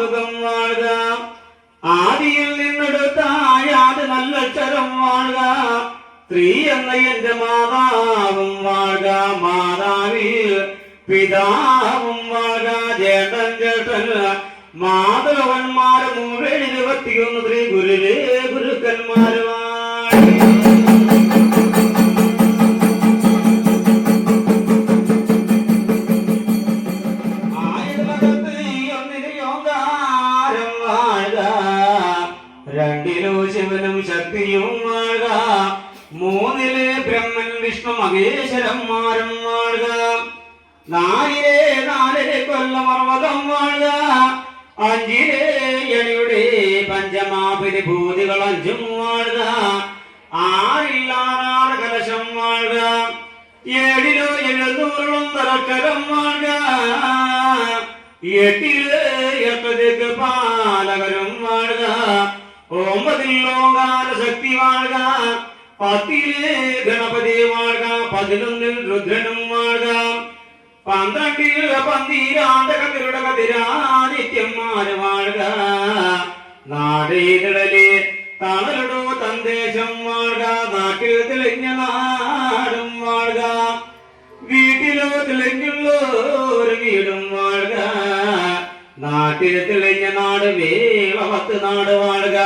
ഭാഗം വാഴുക. ആദിയിൽ നിന്നെടുത്തായത് നല്ലക്ഷരം വാഴുക. സ്ത്രീ എന്ന എന്റെ മാതാവും വാഴുക. മാതാവിൽ പിതാവും വാഴുക. ചേട്ടൻ ചേട്ടൻ മാധവന്മാര് 21 ശ്രീ ഗുരുവേ ഗുരുക്കന്മാരുമായി രണ്ടിലോ ശിവനും ശക്തിയും വാഴുക. 3 ബ്രഹ്മൻ വിഷ്ണു മഹേശ്വരന്മാരും വാഴുക. 4 കൊല്ലമർവതം വാഴുക. 5 എളിയുടെ പഞ്ചമാപരിഭൂതികൾ 5 വാഴുക. 6 കലശം വാഴുക. 7 700 വാഴുക. 8 പാലകരും വാഴുക. 9 ഓങ്കാര ശക്തി വാഴുക. 10 ഗണപതി വാഴുക. 11 രുദ്രനും വാഴുക. 12 പന്തീരാണ്ടകരുടെ കതിരാദിത്യന്മാര് വാഴുക. നാടേതളല് തണലുടോ തന്ദേശം വാഴുക. നാട്ടിൽ തെളിഞ്ഞ നാടും വാഴുക. വീട്ടിലോ തെളിഞ്ഞുള്ളൊരു വീടും വാഴുക. നാട്ടിൽ തെളിഞ്ഞ നാട് വേളവത്ത് നാട് വാഴുക.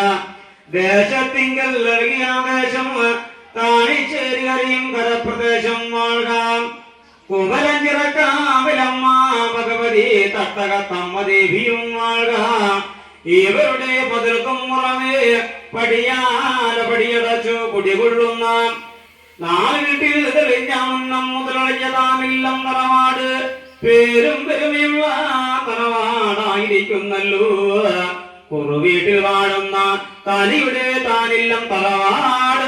ദേശത്തിങ്കൽ നൽകിയാദേശം താണിച്ചേരി അറിയും കരപ്രദേശം വാഴുക. കുമരഞ്ചിറക്കാവിലമ്മ ഭഗവതി തട്ടകത്തമ്മ ദേവിയും വാഴുക. ഇവരുടെ പതിർക്കും മുറമേ പടിയാല പടിയടച്ചു കുടികൊള്ളുന്ന 4 വീട്ടിൽ തെളിഞ്ഞ മുന്നം മുതലഴിഞ്ഞതാമില്ലം തറവാട്. പേരും പെരുമയുള്ള തറവാടായിരിക്കുന്നല്ലോ. കുറുവീട്ടിൽ വാഴുന്ന തനിയുടെ താനില്ലം തറവാട്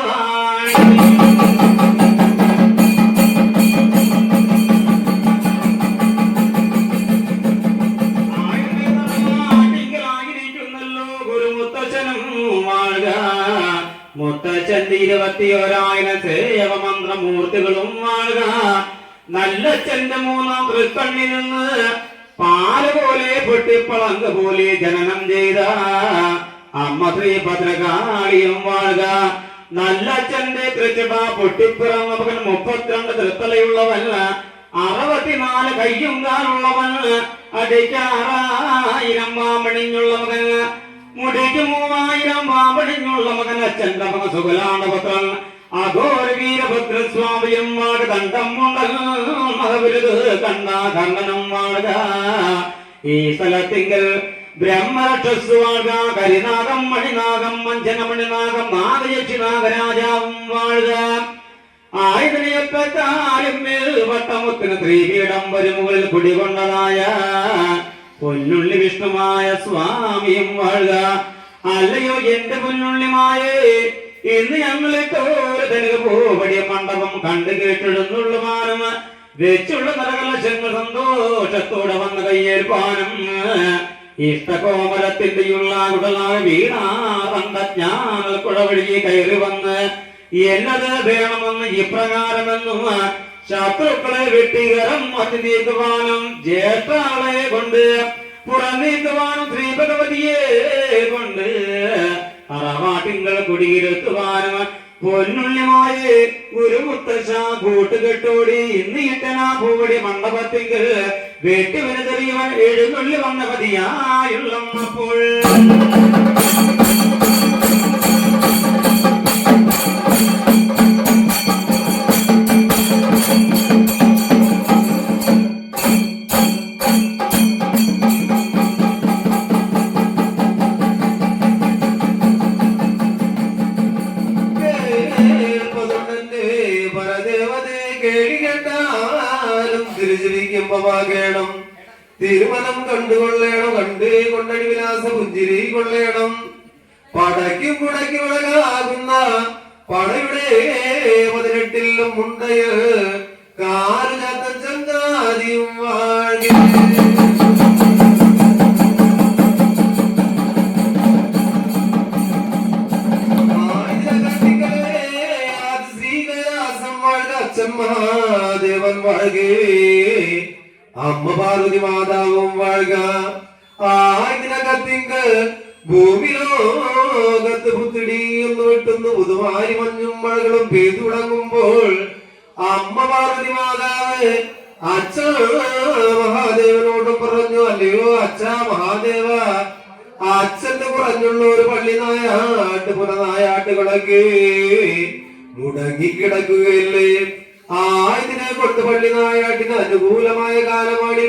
മുത്തച്ഛൻ 21,000 സേവമന്ത്രമൂർത്തികളും വാഴുക. നല്ലച്ഛന്റെ 3 തൃക്കണ്ണിൽ നിന്ന് പാല് പോലെ പൊട്ടിപ്പളങ്ക പോലെ ജനനം ചെയ്ത അമ്മ ശ്രീ ഭദ്രകാളിയും വാഴുക. നല്ലച്ഛന്റെ തൃച്ചട പൊട്ടിപ്പിറന്ന മകൻ 32 തൃത്തലയുള്ളവൻ. 64 കയ്യും കാലുള്ളവൻ. അടിക്കാറായിരം പാമ്പണിഞ്ഞുള്ള മകൻ. മുടിക്ക് 3000 പാമ്പണിഞ്ഞുള്ള മകൻ അച്ഛന്റെ മക സുഖലാണപത്രൻ. അഘോര വീരഭദ്രസ്വാമിയും വാഴ. കണ്ടം മുണ്ടൽ മതവിരുത് കണ്ട കണ്ണനും വാഴുക. ഈ സ്ഥലത്തിങ്കൽ ബ്രഹ്മരക്ഷസ് വാഴുക. കരിനാഗം മണിനാഗം മഞ്ജനമണിനാഗം നാഗയക്ഷി നാഗരാജാവും വാഴുക. ആയുധനയക്കാലും മേൽ വട്ടമുത്തിന് ത്രിപീഠം വരുമുകളിൽ കുടികൊണ്ടതായ പൊന്നുള്ളി വിഷ്ണുമായ സ്വാമിയും വാഴുക. അല്ലയോ എന്റെ പൊന്നുള്ളിമായേ, ഇന്ന് ഞങ്ങളിട്ടോരതനക പോവടിയ മണ്ഡപം കണ്ടു കേട്ടിടുന്നുള്ള മാനം വെച്ചുള്ള നരകലശങ്ങൾ സന്തോഷത്തോടെ വന്ന് കയ്യേൽപ്പാനും ഇഷ്ടകോമലത്തിന്റെയുള്ള കുടലായ വീണാറണ്ടജ്ഞാനൽ കുടവഴി കയറി വന്ന് എന്നത് വേണമെന്ന് ഇപ്രകാരമെന്നും ശത്രുക്കളെ വെട്ടികരം മതി നീക്കുവാനും ജ്യേഷ്ഠാളെ കൊണ്ട് പുറന്നീക്കുവാനും ശ്രീ ഭഗവതിയെ കൊണ്ട് അറവാട്ടിങ്ങൾ കുടിയിരുത്തുവാനും പൊന്നുള്ളിമായെ ഗുരുമുത്തശ്ശ കൂട്ടുകെട്ടോടി ഇന്ന് ഇട്ടനാ പൂവടി മണ്ഡപത്തിങ്കിൽ വെട്ടുവിന് തെളിയവൻ എഴുന്നള്ളി വന്ന പതിയായുള്ളപ്പോൾ ും തിരുമലം കണ്ടുകൊള്ളേണം. കണ്ടേ കൊണ്ടടി വിലാസ പുഞ്ചിരി കൊള്ളേണം. പടയ്ക്കും പുടയ്ക്കും ഉലകാകുന്ന പടയുടെ 18 മുണ്ടയ് കാല് ചാത്തൻ ചങ്കാതിയും വാഴി. ശ്രീകൈലാസം വാഴ അച്ഛൻ മഹാദേവൻ വാഴകേ. അമ്മ പാർവതി മാതാവും വാഴുക. ഇതിനകത്തിങ്ക് ഭൂമി ലോകത്ത് പുത്തിടിയൊന്നു വിട്ടുന്നു പുതുവാരി മഞ്ഞും മഴകളും പെയ്തു തുടങ്ങുമ്പോൾ അമ്മ പാർവതി മാതാവ് അച്ഛ മഹാദേവനോട് പറഞ്ഞു, അല്ലയോ അച്ഛ മഹാദേവ, അച്ഛന്റെ കുറഞ്ഞുള്ള ഒരു പള്ളി നായാട്ട് പുറനായാട്ടുകളൊക്കെ മുടങ്ങിക്കിടക്കുകയല്ലേ? ഇതിനെ കൊണ്ട് പള്ളി നായാട്ടിന് അനുകൂലമായ കാലമാണ്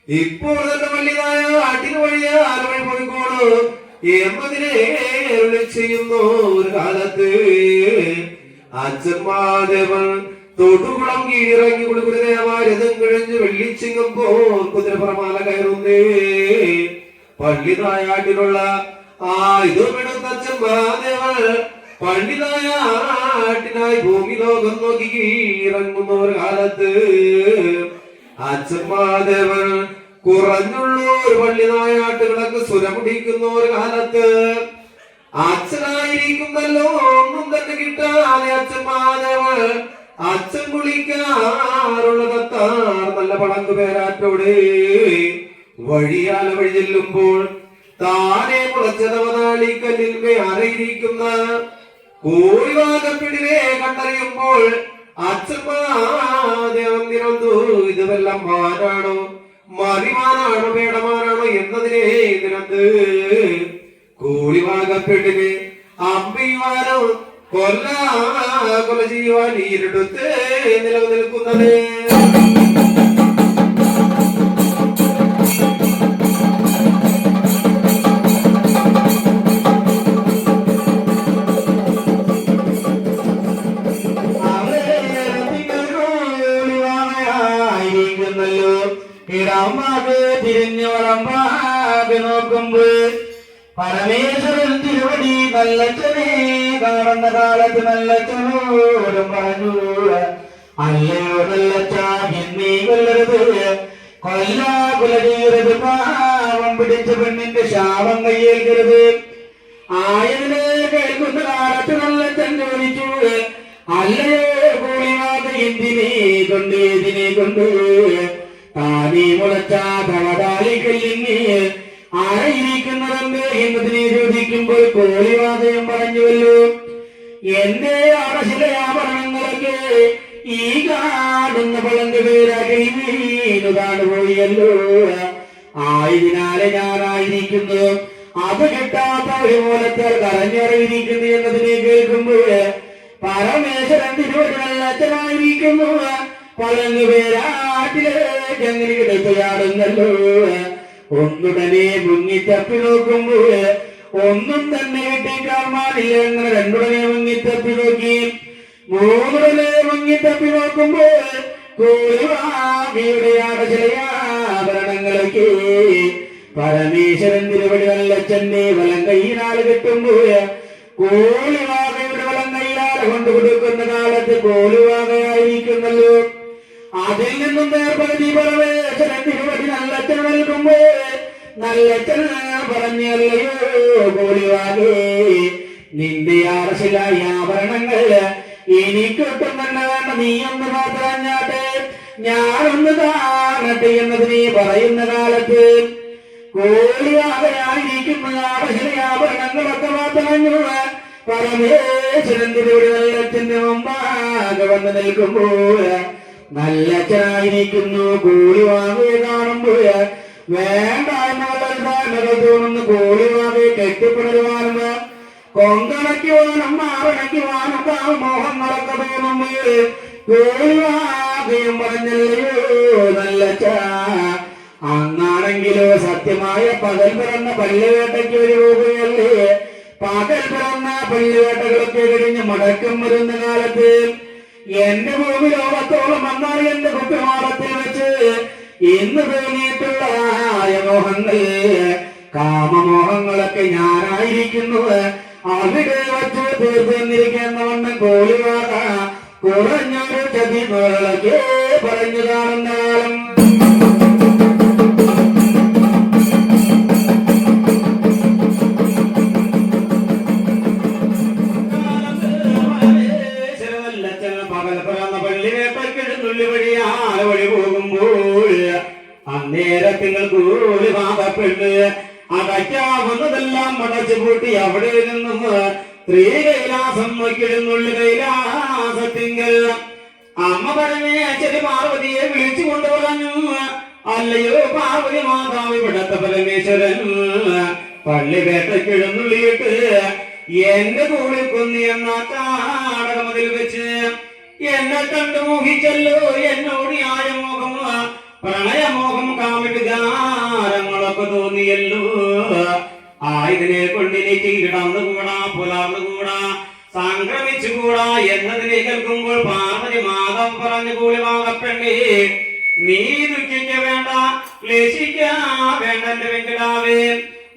ഇപ്പോൾ തന്നെ പള്ളി നായാട്ടിന് വഴിയെ ആലുവഴി പോയിക്കോളൂ എന്നതിനെ ചെയ്യുന്നു. ഒരു കാലത്ത് അച്ഛൻ മഹാദേവൻ തൊടുകുളം കീഴിറങ്ങി കുളികുരുദേവാരഥം കഴിഞ്ഞ് വെള്ളിച്ചിങ്ങപ്പോ കുതിരപ്പുറമാല കയറുന്നേ. പള്ളി നായാട്ടിനുള്ള ഇതുമെടുത്ത അച്ഛൻ മഹാദേവൻ പള്ളി നായാട്ടിനായി ഭൂമി ലോകം നോക്കി കീഴിറങ്ങുന്ന ഒരു കാലത്ത് അച്ഛൻ മഹാദേവൻ കുറഞ്ഞുള്ള ഒരു പള്ളി നായാട്ടുകളൊക്കെ സുരമുടിക്കുന്ന ഒരു കാലത്ത് അച്ഛനായിരിക്കുന്നല്ലോ ഒന്നും തന്നെ കിട്ടാതെ അച്ഛൻ മഹാദേവൻ അച്ഛൻ കുളിക്കാറുള്ള തത്താർ നല്ല പടങ്കു പേരാറ്റോട് വഴിയാല വഴി ചെല്ലുമ്പോൾ താനെ മുളച്ചതവതാളിക്കല്ലിന്മേ അറിയിരിക്കുന്ന കോഴിവാകപ്പിടിവേ കണ്ടറിയുമ്പോൾ അച്ഛൻ മഹാദേവൻ നിരന്തു ഇതുവെല്ലാം മാനാണോ മറിമാനാണോ വേടമാനാണോ എന്നതിനെ നിരന്ത് കോഴിവാകപ്പെട്ടിന് അമ്പയുവാനോ കൊല ചെയ്യുവാൻ ഈരെടുത്ത് നിലനിൽക്കുന്നത്. തിരിഞ്ഞു വളമ്പാകെ നോക്കുമ്പോൾ പരമേശ്വരൻ തിരുവടി നല്ലച്ഛനെ കാണുന്ന കാലത്ത് നല്ലച്ഛനോടും പറഞ്ഞു, അല്ലയോ നല്ലച്ഛ, എന്നീ കൊല്ലരുത്, കൊല്ല ചെയ്യരുത്, പാവം പിടിച്ച പെണ്ണിന്റെ ശാപം കയ്യേൽക്കരുത്. ആയതിനെ കേൾക്കുന്ന കാലത്ത് നല്ലച്ഛൻ ചോദിച്ചു, അല്ലയോ കൂളിവാക, ഇതിനെ കൊണ്ട് താനീ മുളച്ച ധവതാലിക്കല്ലിന് ആയിരിക്കുന്നതെന്ന് എന്നതിനെ ചോദിക്കുമ്പോൾ കോളിവാദയം പറഞ്ഞുവല്ലോ, എന്റെ ആഭരണങ്ങളൊക്കെ ഈ കാണുന്ന പളന്റെ പേരാകി വീണു കാണുപോയല്ലോ. ആയതിനാലെ ഞാനായിരിക്കുന്നു അത് കിട്ടാത്ത ഒരു മൂലത്താൽ കരഞ്ഞറിയിരിക്കുന്നു എന്നതിനെ കേൾക്കുമ്പോൾ പരമേശ്വരൻ തിരുവനന്തപുരത്തിനായിരിക്കുന്നു പളങ്ങു പേരാട്ടിലേക്ക് അങ്ങനെ കിടക്കുകയാണെന്നല്ലോ. ഒന്നുടനെ മുങ്ങിത്തപ്പി നോക്കുമ്പോൾ ഒന്നും തന്നെ കിട്ടിക്കാർമാനില്ല. അങ്ങനെ രണ്ടുടനെ മുങ്ങിത്തപ്പി നോക്കി, മൂന്നുടനെ മുങ്ങിത്തപ്പി നോക്കുമ്പോൾ കോഴിവാകയുടെ ആഭരണങ്ങളൊക്കെ പരമേശ്വരൻ തിരുവടി നല്ലച്ഛന്റെ വലം കൈയിനാൽ കെട്ടുമ്പോൾ കോഴിവാകയുടെ വലം കൈയാൽ കൊണ്ടു കൊടുക്കുന്ന കാലത്ത് കോഴിവാകയായിരിക്കുന്നല്ലോ. അതിൽ നിന്നും വേർപകുതി പരമേശ്വരൻ തിരുവടി നല്ലച്ഛൻ നൽകുമ്പോൾ നല്ലച്ഛൻ പറഞ്ഞല്ലയോ കോഴിവാകേ, നിന്റെ ആവശ്യമായ ആഭരണങ്ങൾ എനിക്കൊട്ടും തന്നെ വേണ്ട, നീയൊന്ന് മാത്രഞ്ഞാട്ടെ, ഞാനൊന്ന് കാണട്ടെ എന്നതിനെ പറയുന്ന കാലത്ത് കോഴിവാകയായിരിക്കുന്ന ആവശ്യമായ ആഭരണങ്ങളൊക്കെ മാത്രഞ്ഞുള്ള പരമേശ്വരൻ തിരുവടി നല്ലച്ഛന്റെ മുമ്പാകെ വന്ന് നിൽക്കുമ്പോൾ നല്ലച്ഛനായിരിക്കുന്നു കോഴിവാകയെ കാണുമ്പോൾ വേണ്ട എന്നുള്ള തോന്നുന്നു. കോഴിവാകയെ കെട്ടിപ്പിടരുവാനും കൊങ്കണയ്ക്കുവാനും മാറണയ്ക്കുവാനും മോഹങ്ങളൊക്കെ തോന്നുമ്പോൾ കോഴിവാകയും പറഞ്ഞല്ലയോ നല്ലച്ഛ, അങ്ങാണെങ്കിലോ സത്യമായ പകൽ പിറന്ന പള്ളിവേട്ടയ്ക്ക് ഒരു പോവുകയല്ലേ. പകൽ പിറന്ന പള്ളിവേട്ടകളൊക്കെ കഴിഞ്ഞ് മടക്കം വരുന്ന കാലത്ത് എന്റെ ഭൂമി ലോകത്തോളം വന്നാൽ എന്റെ കുട്ടിമാടത്തിൽ വെച്ച് ഇന്ന് തോന്നിയിട്ടുള്ള മോഹങ്ങൾ കാമമോഹങ്ങളൊക്കെ ഞാനായിരിക്കുന്നു അവിടെ വച്ച് തീർന്നിരിക്കുന്ന വണ്ണം കോഴിവാക കുറഞ്ഞൊരു ചതിമകളൊക്കെ പറഞ്ഞു കാണുന്ന കാലം. വഴി പോകുമ്പോൾ അന്നേരത്തിൽ കോഴിവാക അടയ്ക്കാവുന്നതെല്ലാം അടച്ചു പൂട്ടി അവിടെ നിന്നും സ്ത്രീകൈലാസം നോക്കിടുന്നുള്ള കൈലാസത്തിങ്കൽ അമ്മ പരമേശ്വരി പാർവതിയെ വിളിച്ചുകൊണ്ട് പറഞ്ഞു, അല്ലയോ പാർവതി മാതാവ്, ഇവിടത്തെ പരമേശ്വരൻ പള്ളി വേട്ടയ്ക്കെഴുന്നള്ളിയിട്ട് എന്റെ കൂടെ കൊന്നി എന്ന കാടകമതിൽ വെച്ച് എന്നെ കണ്ടു മോഹിച്ചല്ലോ. എന്നോട് ആയമോഹം, പ്രണയമോഹം, കാമവികാരങ്ങളൊക്കെ തോന്നിയല്ലോ. ആയതിനെ കൊണ്ടെനിക്ക് കിടന്നുകൂടാ, പുലർന്നുകൂടാ, സംക്രമിച്ചുകൂടാ എന്നതിനെ കേൾക്കുമ്പോൾ പാർവതി മാതാവ് പറഞ്ഞു, കൂലിവാകപ്പെണ്ണേ, നീ ദുഃഖിക്ക വേണ്ട, ക്ലേശിക്ക വേണ്ട എന്റെ വെങ്കിടാവേ.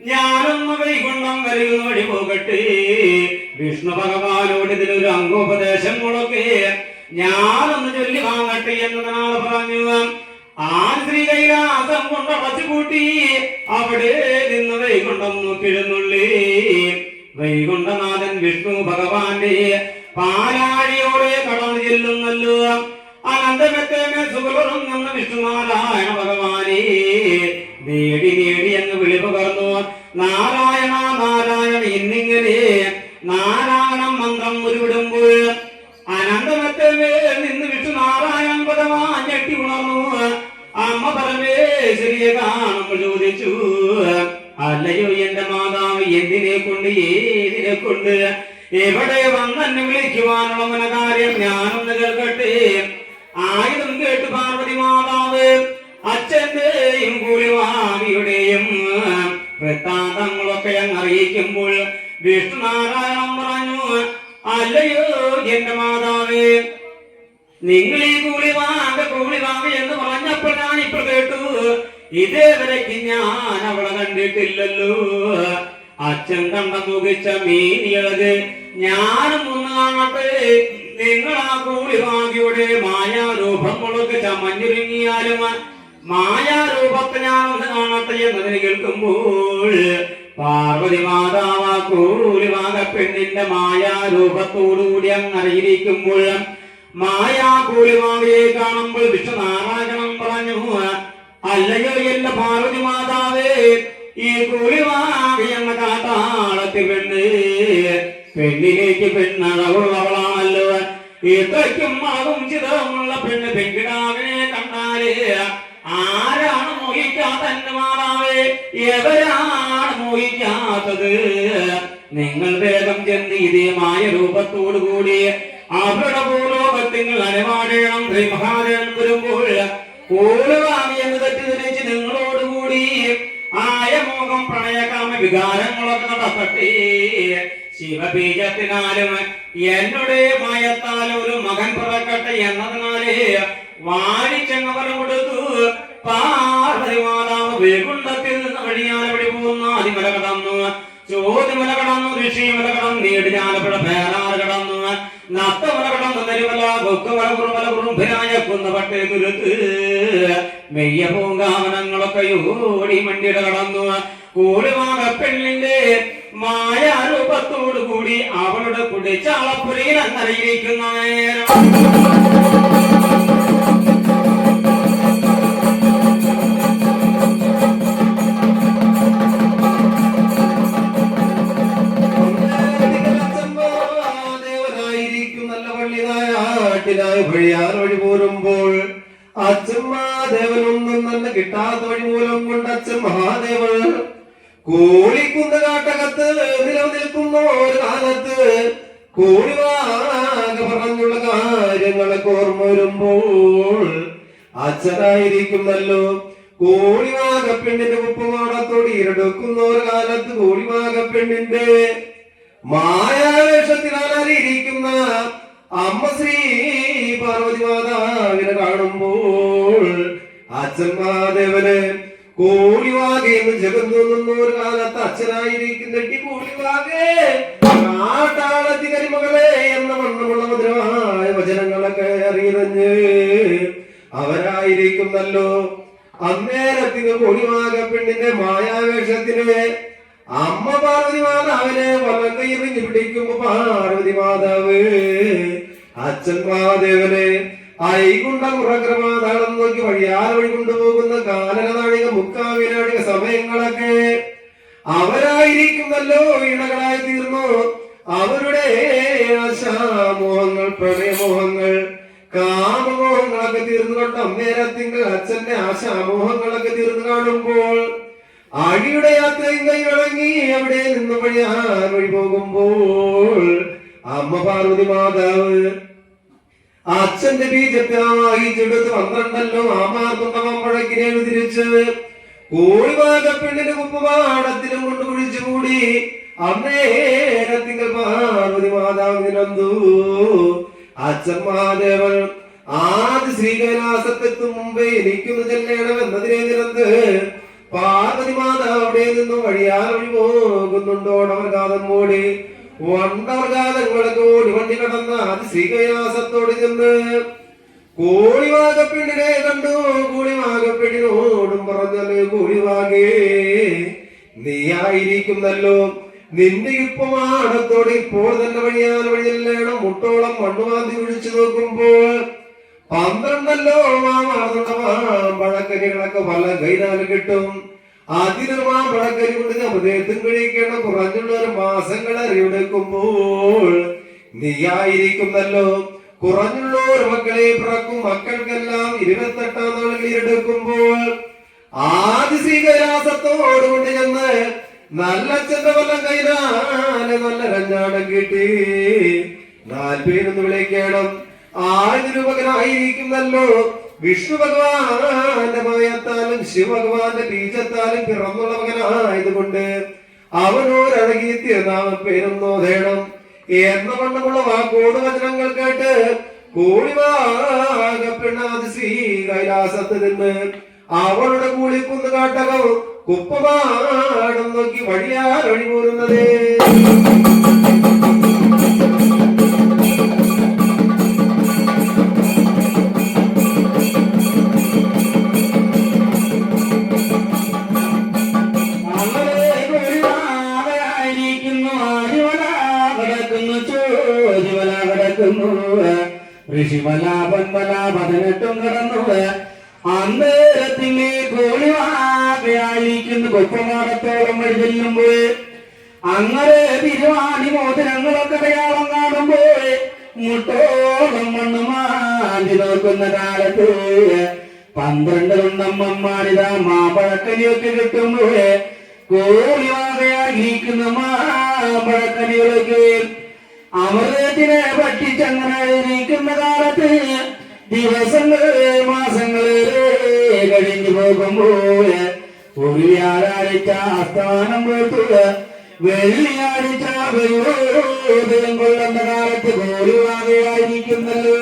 ഞാനൊന്ന് വൈകുണ്ഠം വരെയൊന്ന് വഴി പോകട്ടെ. വിഷ്ണു ഭഗവാനോട് ഇതിനൊരു അംഗോപദേശങ്ങളൊക്കെ ഞാനൊന്ന് ചൊല്ലി വാങ്ങട്ടെ എന്നതിനാൾ പറഞ്ഞു. ആ ശ്രീ കൈലാസം കൊണ്ടടച്ചു കൂട്ടി അവിടെ നിന്ന് വൈകുണ്ഠം നോക്കിഴുന്നുള്ളി. വൈകുണ്ഠനാഥൻ വിഷ്ണു ഭഗവാന്റെ പാലാഴിയോടെ കടന്നു ചെല്ലുന്നല്ലോ. അനന്തമത്തേനെ സുഖുറങ്ങുന്ന വിഷ്ണുനാരായണ ഭഗവാനെ നേടി നേടി അങ്ങ് വിളി പകർന്നു. നാരായണ നാരായണ എന്നിങ്ങനെ നാരായണം മന്ത്രം ഉരുവിടുമ്പോൾ അനന്തമത്തേമേ നിന്ന് വിഷ്ണു നാരായണൻ പദമാ ഞെട്ടി ഉണർന്നു. അമ്മ പരമേശ്വരിയെ കാണുമ്പോൾ ചോദിച്ചു, അല്ലയോ എന്റെ മാതാവ്, എന്തിനെ കൊണ്ട് ഏതിനെ കൊണ്ട് എവിടെ വന്നെന്നെ വിളിക്കുവാനുള്ള മനകാര്യം ഞാനൊന്ന് കേൾക്കട്ടെ. ആയുധം കേട്ട് പാർവതി മാതാവ് അച്ഛന്റെയും കൂലിവാദിയുടെയും വൃത്താന്തങ്ങളൊക്കെ അങ്ങ് അറിയിക്കുമ്പോൾ വിഷ്ണുനാരായണൻ പറഞ്ഞു, അല്ലയോ എന്റെ മാതാവേ, നിങ്ങൾ ഈ കൂലിവാക എന്ന് പറഞ്ഞപ്പോൾ ഞാൻ ഇപ്പോൾ കേട്ടു. ഇതേവരയ്ക്ക് ഞാൻ അവളെ കണ്ടിട്ടില്ലല്ലോ. അച്ഛൻ കണ്ട മുകിച്ച മീനിയത് ഞാനും ഒന്ന് കാണട്ടെ. നിങ്ങൾ ആ കൂലിവാകിയുടെ മായാരൂപങ്ങളൊക്കെ ചമഞ്ഞൊരുങ്ങിയാലും മായാരൂപത്തെ ഞാനൊന്ന് കാണട്ടെ എന്നതിന് കേൾക്കുമ്പോൾ പാർവതി മാതാവ് കൂലിവാക പെണ്ണിന്റെ മായാരൂപത്തോടുകൂടി അങ്ങറിയിരിക്കുമ്പോൾ മായാ കൂലിവാകയെ കാണുമ്പോൾ വിഷ്ണുനാരായണൻ പറഞ്ഞു, അല്ലയോ എന്റെ പാർവതി മാതാവേ, ഈ കൂലിവാക എന്ന കാട്ടാളത്തിൽ പെണ്ണിലേക്ക് പെണ്ണഴകുള്ളവളാണല്ലോ. ഇത്രയ്ക്കും മളവും ചിതമുള്ള പെണ്ണ് പെൺകിടാവിനെ കണ്ടാല് ആരാണ് മോഹിക്കാത്ത എന്റെ മാതാവേ? എവരാണ് മോഹിക്കാത്തത്? നിങ്ങൾ വേഗം ചെന്ന് ഇതേ മായ രൂപത്തോടു കൂടി അവരുടെ ഭൂലോകത്തിൽ അലവാടേണം. ശ്രീ മഹാദേവൻ വരുമ്പോൾ കൂലുവാങ്ങി എന്ന് തെറ്റിദ്ധരിച്ച് നിങ്ങളോടുകൂടി ആയമോഹം, പ്രണയകാമ വികാരങ്ങളൊക്കെ നടത്തട്ടെ. ശിവബീജത്തിനാലും എന്നുടെ മയത്താലും ഒരു മകൻ പിറക്കട്ടെ എന്നതിനാലേ വാണിച്ചെന്ന് പറഞ്ഞു കൊടുത്തു. പാർവതി മാതാവ് വൈകുണ്ഠത്തിൽ നിന്ന് വഴിയാലെ വഴി പോകുന്ന ആദിമല കടന്നു, ചോദ്യമല കടന്നു, ഋഷിമല കടന്നു, നീടിഞ്ഞാലപ്പുഴ പേരാറ് കടന്നു, നത്തമല കടന്നു, നെരുമല, കൊക്കുമല, കുറുമല, കുറുംഭിനായ കുന്നപട്ടേ തുരുത്ത് മെയ്യ പൂങ്കാവനങ്ങളൊക്കെ ഓടി മണ്ടിയുടെ കടന്നു. കൂടിവാക പെണ്ണിന്റെ മായാരൂപത്തോടു കൂടി അവളുടെ കുടിച്ചാളപ്പുരയിൽ അങ്ങറിയിരിക്കുന്ന നേരം വഴി പോരുമ്പോൾ അച്ഛന്മാദേവനൊന്നും തന്നെ കിട്ടാത്ത വഴി മൂലം കൊണ്ട് അച്ഛൻ മഹാദേവൻ കോളിക്കുന്ന കാട്ടകത്ത് നിലനിൽക്കുന്ന ഒരു കാലത്ത് കോളിവാക പറഞ്ഞുള്ള കാര്യങ്ങളൊക്കെ ഓർമ്മ വരുമ്പോൾ അച്ഛനായിരിക്കുന്നല്ലോ. കോളിവാക പെണ്ണിന്റെ ഉപ്പുമാടത്തോട് ഇരടുക്കുന്ന ഒരു കാലത്ത് കോളിവാക പെണ്ണിന്റെ മായാവേഷത്തിനാലിരിക്കുന്ന അമ്മ ശ്രീ പാർവതി മാതാവിനെ കാണുമ്പോൾ അച്ഛൻ മഹാദേവന് കോളിവാകയെന്ന് ജഗം തോന്നുന്ന ഒരു കാലത്ത് അച്ഛനായിരിക്കുന്ന കോളിവാകെ കാട്ടാളത്തി കരിമകളെ എന്ന വണ്ണമുള്ള മധുരമായ വചനങ്ങളൊക്കെ അറിയഞ്ഞ് അവരായിരിക്കുന്നല്ലോ. അന്നേരത്തിന് കോളിവാക പെണ്ണിന്റെ മായാവേഷത്തിന് അമ്മ പാർവതി മാതാവിനെ വലം കൈറിഞ്ഞു പിടിക്കുമ്പോ പാർവതി മാതാവ് അച്ഛൻ മഹാദേവനെ ഐകുണ്ട മുറക്രമാതാളം നോക്കി വഴിയാൽ വഴി കൊണ്ടുപോകുന്ന കാലന നാഴിക മുക്കാവിനാഴിക സമയങ്ങളൊക്കെ അവരായിരിക്കുന്നല്ലോ ഇണകളായി തീർന്നു. അവരുടെ ആശാമോഹങ്ങൾ, പ്രണയമോഹങ്ങൾ, കാമമോഹങ്ങളൊക്കെ തീർന്നുകൊണ്ട് അന്നേരത്തിങ്കൾ അച്ഛന്റെ ആശാമോഹങ്ങളൊക്കെ തീർന്നു കാണുമ്പോൾ ആഴിയുടെ യാത്രയും കൈവഴങ്ങി അവിടെ നിന്ന് വഴി പോകുമ്പോൾ അമ്മ പാർവതി മാതാവ് അച്ഛന്റെ ബീജത്തെ വായിച്ചെടുത്ത് 12 ആമാർത്തുന്നവൻ മുഴക്കിനെ തിരിച്ച് കോഴിവാകപ്പെണ്ണിന്റെ കുപ്പമാടത്തിലും കൊണ്ട് കുഴിച്ചുകൂടി അന്നേരത്തിങ്കൾ പാർവതി മാതാവിനന്തു അച്ഛൻ മഹാദേവൻ ആദ്യ ശ്രീകൈലാസത്തെത്തും മുമ്പേ എനിക്കൊന്ന് ചെല്ലണം എന്നതിനെ നിരന്ത് പാർവതി മാതാവ് അവിടെ നിന്നും വഴിയാൽ വഴി പോകുന്നുണ്ടോ ഡവർഗാതം ഓടി വണ്ടവർഗാതങ്ങളൊക്കെ ഓടി വണ്ടി കടന്ന ആദ്യ ശ്രീകൈലാസത്തോട് ചെന്ന് കോഴിവാകപ്പെണ്ണിനെ കണ്ടു. കോഴിവാകപ്പെണ്ണിനോടും പറഞ്ഞത് കോഴിവാകേ നീയായിരിക്കുന്നല്ലോ, നിന്റെ ഇപ്പമാടത്തോടെ ഇപ്പോൾ തന്നെ വഴിയാൽ വഴിയല്ലേണം. മുട്ടോളം മണ്ണുമാന്തി ഒഴിച്ചു നോക്കുമ്പോൾ 12 മാമ്പഴക്കരികളൊക്കെ പല കൈനാല് കിട്ടും. അതിന് മാമ്പഴക്കരി കൊണ്ട് ഹൃദയത്തും കഴിക്കണം. കുറഞ്ഞുള്ള ഒരു മാസങ്ങൾ അറിവെടുക്കുമ്പോൾ നീയായിരിക്കുന്നല്ലോ, കുറഞ്ഞുള്ള ഒരു മക്കളെ പിറക്കും. മക്കൾക്കെല്ലാം 28 നാളുകളിൽ എടുക്കുമ്പോൾ ആദ്യ ശ്രീകൈലാസത്തോടുകൊണ്ട് ചെന്ന് നല്ലച്ഛന്റെ വല്ലം കൈനാല് നല്ല കഞ്ഞാടം കിട്ടി 4 പേരൊന്ന് വിളിക്കണം. ആദ്യ മകനായിരിക്കുന്നല്ലോ വിഷ്ണു ഭഗവാന്റെ മായത്താലും ശിവഭഗവാന്റെ ബീജത്താലും പിറന്നുള്ള മകനായതുകൊണ്ട് അവനോരഴകി തിരുനാമം പേരൊന്നോതേണം എന്ന വണ്ണമുള്ള വാക്കോട് വചനങ്ങൾ കേട്ട് കോഴിവാകപ്പെണ്ണാതി ശ്രീ കൈലാസത്ത് നിന്ന് അവളുടെ കൂളിക്കുന്ന് കാട്ടകം കുപ്പമാടം നോക്കി വഴിയാൽ വഴി പോരുന്നതേ. ഋഷിമല പൊന്മല 18 കടന്നു. അന്നേരത്തിലെ കോഴിവാകയായിരിക്കുന്നു. കുപ്പമാടത്തോളം വഴി ചെല്ലുമ്പോൾ അങ്ങനെ തിരുവാണി മോതിരങ്ങളൊക്കെ അടയാളം കാണുമ്പോൾ മുട്ടോളം മണ്ണ് മാന്തി നോക്കുന്ന കാലത്ത് 12 ഉണ്ടമ്മമാരിതാ മാമ്പഴക്കനിയൊക്കെ കിട്ടുമ്പോൾ കോഴിവാകയായിരിക്കുന്ന മാമ്പഴക്കനികളൊക്കെ അമൃതത്തിനെ പറ്റിച്ചങ്ങനെ ഇരിക്കുന്ന കാലത്ത് ദിവസങ്ങള് മാസങ്ങള് കഴിഞ്ഞു പോകുമ്പോൾ ഒരു വ്യാഴാഴ്ച അസ്ഥാനം പോത്തുക വെള്ളിയാഴ്ച വെള്ളോദയം കൊള്ളുന്ന കാലത്ത് കോഴിവാകയായിരിക്കുന്നല്ലോ.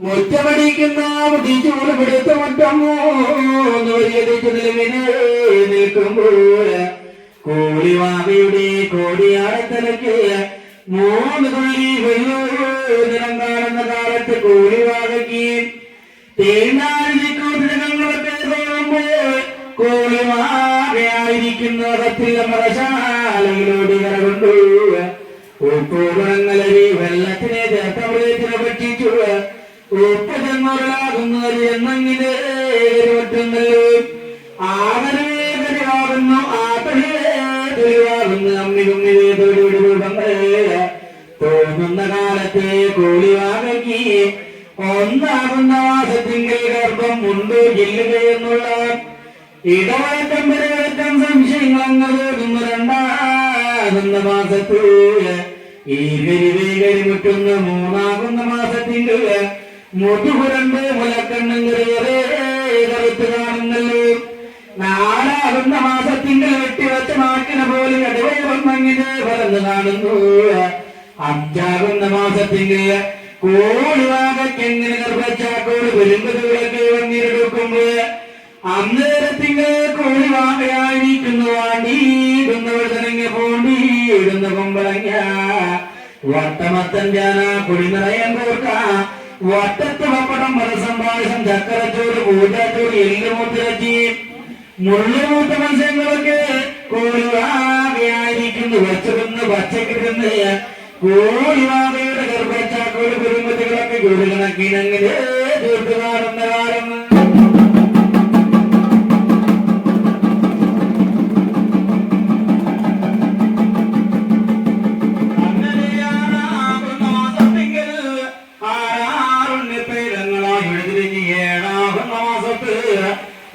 മുറ്റമടിക്കുന്ന മുടി ചൂട് പിടുത്ത മുറ്റമോ നിൽക്കുമ്പോൾ കോഴിവാകയുടെ കോടിയാടത്തലയ്ക്ക് 3 തുള്ളി വെള്ളോദരം കാണുന്ന കാലത്ത് കോഴിവാകയ്ക്ക് തേനാഴികളൊക്കെ തോന്നുമ്പോൾ കോഴിവാകയായിരിക്കുന്ന കത്തില്ല മറശാലയിലൂടെ കരകൊണ്ടു ഉപ്പുറങ്ങളരി വെള്ളത്തിനെ ചേർത്തവളത്തിനെ പറ്റിച്ചു ഉപ്പ് ചെന്നുകളാകുന്നത് എന്നങ്ങനെ പറ്റുന്നല്ലോ. ആകനെ കരിവാകുന്നു ആകനെ തെളിവാകുന്നു അമ്മികുമ്മിലെ തൊഴിലൂടെ രൂപങ്ങളെ തോന്നുന്ന കാലത്തെ കോഴിവാകയ്ക്ക് 1 മാസത്തിങ്കിൽ ഗർഭം ഉണ്ട് ചെല്ലുകയെന്നുള്ള ഇടവഴക്കം പരിവഴക്കം സംശയങ്ങൾ തോന്നുന്നു. 2 മാസത്തിൽ ഈ കരിവേകരി മുറ്റുന്ന 3 മാസത്തിങ്കിൽ മുതുപുരണ്ട് മുലക്കണ്ണും കറുത്ത് കാണുന്നല്ലോ. 4 മാസത്തിങ്കിൽ വെട്ടിവെച്ച മാക്കിനെ പോലെ ഇടവഴ വന്നിങ്ങനെ പരന്ന് കാണുന്നു. 5 മാസത്തിങ്കിൽ കോഴിവാകയ്ക്കെങ്ങനെ ഗർഭച്ചാക്കോട് വരുമ്പതുകളൊക്കെ വന്നിരെടുക്കുമ്പോൾ അന്നേരത്തിങ്കൾ കോഴിവാകയായിരിക്കുന്നു. വാണ്ടിയിടുന്നവർ തനങ്ങ പോണ്ടിയിടുന്ന കൊമ്പളങ്ങ വട്ടമത്തൻ ജാന കുടി നിറയാൻ കോർക്ക വട്ടത്ത് പപ്പടം മരസമ്പാശം ചക്കരച്ചോറ് പൂജാച്ചോറ് എല്ലുമൂത്തിറച്ചി മുള്ളുമൂത്ത മത്സ്യങ്ങളൊക്കെ കോഴിവാകയായിരിക്കുന്നു. വച്ചതിന്ന് പച്ചക്കിരുന്ന് കോഴിവാകയുടെ ഗർഭച്ചാക്കോട് കുടുംബത്തികളൊക്കെ കൂടി കണക്കിനെങ്ങനെ തീർത്തു കാണുന്ന കാലം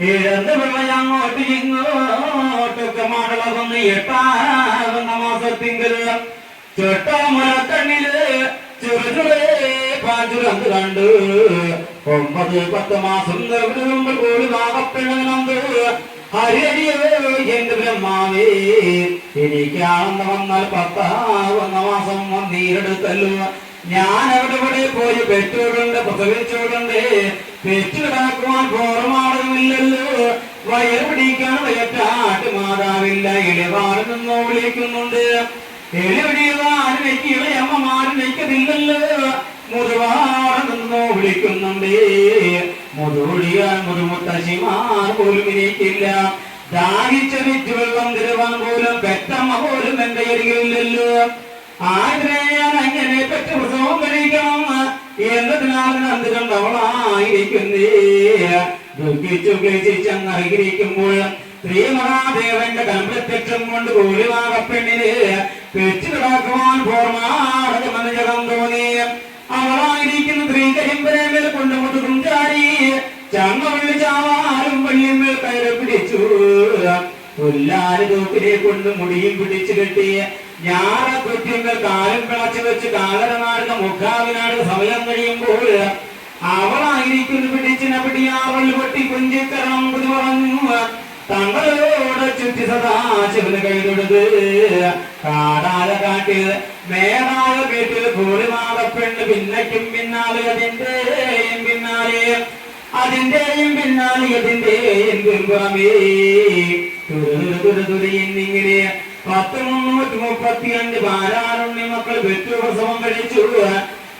ഇഴന്ന് വെള്ളം അങ്ങോട്ട് ഇങ്ങോട്ടൊക്കെ മടളകുന്ന 8 മാസത്തിങ്കിൽ ചൊട്ടമുലക്കണ്ണില് ചെറുചുളേ പാചുരന്ത് കണ്ട് 9-10 മാസം മുമ്പ് കൂടി വാകപ്പെണ്ണുന്നുണ്ട് ഹരിയടിയോ എന്റെ ബ്രഹ്മാവേ എനിക്കാണെന്ന് വന്നാൽ 10 മാസം വന്നീരെടുത്തല്ലോ ഞാൻ അവിടെ പോയി പെറ്റോടുണ്ട് പ്രസവിച്ചോടുണ്ട് പെറ്റുകിടാക്കുവാൻ പോറമാടുമില്ലല്ലോ വയർ പിടിക്കാൻ വയറ്റാട്ട് മാതാവില്ല ഇളവാറിൽ നിന്നോ വിളിക്കുന്നുണ്ട് എളിപിടിയവാനും എനിക്ക് ഇളയമ്മമാരും എനിക്കതില്ലല്ലോ മുതുവാട് നിന്നോ വിളിക്കുന്നുണ്ട് മുതുടിയാൻ മുതുമുത്തശ്ശിമാർ പോലും എനിക്കില്ല ദാഹിച്ച വിറ്റ് വെള്ളം തരുവാൻ പോലും പെറ്റമ്മ പോലും എന്റെ അരികില്ലല്ലോ ആഗ്രഹം അങ്ങനെ പെറ്റ പ്രസവം കഴിക്കണം എന്നതിനാൽ നന്ദി കണ്ടവളായിരിക്കുന്നേ ദുഃഖിച്ചു ക്ലേശിച്ചങ്ങറിയിരിക്കുമ്പോൾ ശ്രീ മഹാദേവന്റെ കൽപ്രത്യക്ഷം കൊണ്ട് കൂലിവാകപ്പെണ്ണിന് പെറ്റു കിടക്കുവാൻ പോർമാടകം തോന്നി അവളായിരിക്കുന്ന സ്ത്രീകരിമ്പരേമേൽ കൊണ്ട് മുതുകും ചാരി ചങ്ങവള്ളി ചാവാലും വള്ളിയമ്മേൽ കയറി പിടിച്ചു പുല്ലാര് തൂക്കിനെ കൊണ്ട് മുടിയും പിടിച്ചു കെട്ടി ഞാറ കുറ്റിയങ്ങൾ കാലം പിളച്ചു വെച്ച് കാലരനാടുന്ന മുഖാവിനാട് സമയം കഴിയുമ്പോൾ അവളായിരിക്കുന്നു പിടിച്ചിനെ പിടിയാവൾ പൊട്ടി കുഞ്ചിക്കരണം പുതി പറഞ്ഞു തങ്ങളോട് ചുറ്റി സദാശിവന് കൈതൊടുത്ത് കാടാല കാട്ടിൽ മേടായ വീട്ടിൽ കൂടിമാകപ്പെണ്ണ് പിന്നയ്ക്കും പിന്നാലെ അതിന്റെയും പിന്നാലെ അതിന്റെയും പിൻപുറമേ തുരുതുരിന്നിങ്ങനെ 10-335 പാരാറുണ്ണി മക്കൾ പെറ്റുപ്രസവം കഴിച്ചു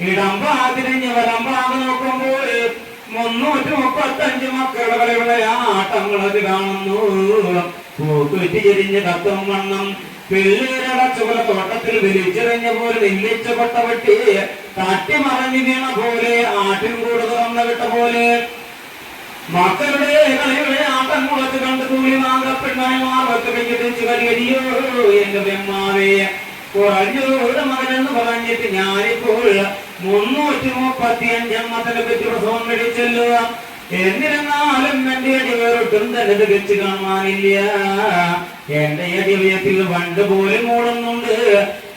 ഇടംപാതിരിഞ്ഞ് വലമ്പാകെ നോക്കുമ്പോൾ 335 മക്കളുടെ ആട്ടങ്ങളത് കാണുന്നു പൂക്കുറ്റി ചെരിഞ്ഞ് കത്തും വണ്ണം പിള്ളേരടച്ചുകൊല തോട്ടത്തിൽ വലിച്ചെറിഞ്ഞ പോലെ നെല്ലിച്ച കൊട്ടവെട്ടി തട്ടിമറഞ്ഞു വീണ പോലെ ആട്ടിൻ കൂട് തുറന്ന വിട്ട പോലെ മക്കളുടെ കളികളെ ആട്ടം കുളത്ത് കണ്ട് കൂലി മാങ്ങപ്പെണ്ണായി മാറത്ത് കൈയടിച്ച് കരിയടിയോ എന്റെ ബ്രഹ്മാവേ കുറഞ്ഞോട് മകനെന്ന് പറഞ്ഞിട്ട് ഞാനിപ്പോൾ 335 അമ്മത്തിനെ പറ്റി പ്രസവം കഴിച്ചല്ലോ എന്നിരുന്നാലും എന്റെ അടി വേറിട്ടും തന്നെ തികച്ചു കാണാനില്ല എന്റെ അടിവയത്തിൽ വണ്ട് പോലെ മൂടുന്നുണ്ട്